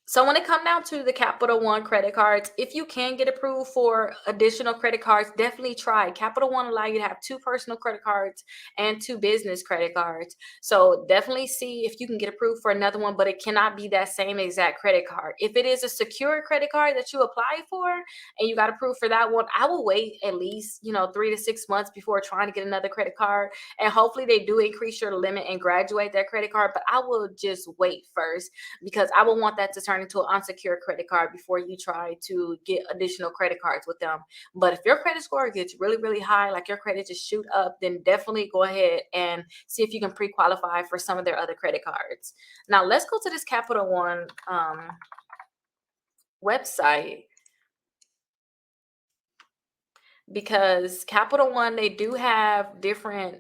So when it come down to the Capital One credit cards, if you can get approved for additional credit cards, definitely try. Capital One allow you to have two personal credit cards and two business credit cards. So definitely see if you can get approved for another one, but it cannot be that same exact credit card. If it is a secure credit card that you apply for and you got approved for that one, I will wait at least, 3 to 6 months before trying to get another credit card. And hopefully they do increase your limit and graduate that credit card, but I will just wait first because I would want that to turn into an unsecured credit card before you try to get additional credit cards with them. But if your credit score gets really, really high, like your credit just shoot up, then definitely go ahead and see if you can pre-qualify for some of their other credit cards. Now let's go to this Capital One website, because Capital One, they do have different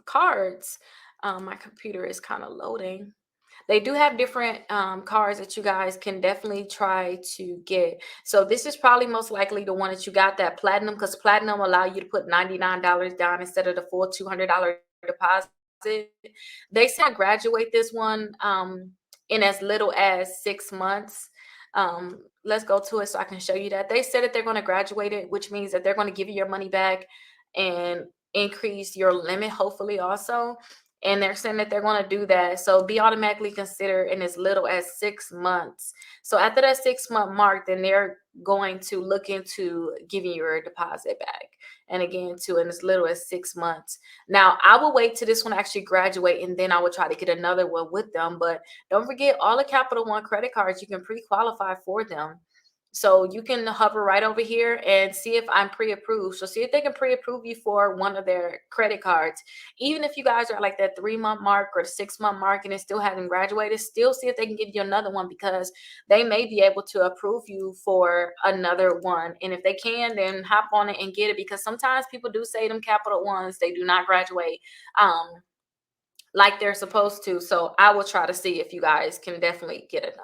cards. My computer is kind of loading. They do have different cards that you guys can definitely try to get. So this is probably most likely the one that you got, that platinum, because platinum allow you to put $99 down instead of the full $200 deposit. They said graduate this one in as little as 6 months. Let's go to it so I can show you that. They said that they're going to graduate it, which means that they're going to give you your money back and increase your limit, hopefully, also. And they're saying that they're going to do that. So be automatically considered in as little as 6 months. So after that 6 month mark, then they're going to look into giving you your deposit back. And again, to in as little as 6 months. Now, I will wait till this one actually graduate, and then I will try to get another one with them. But don't forget, all the Capital One credit cards, you can pre-qualify for them. So you can hover right over here and see if I'm pre-approved. So see if they can pre-approve you for one of their credit cards. Even if you guys are like that 3 month mark or 6 month mark and it still hasn't graduated, still see if they can give you another one, because they may be able to approve you for another one. And if they can, then hop on it and get it, because sometimes people do say them Capital Ones, they do not graduate like they're supposed to. So I will try to see if you guys can definitely get it.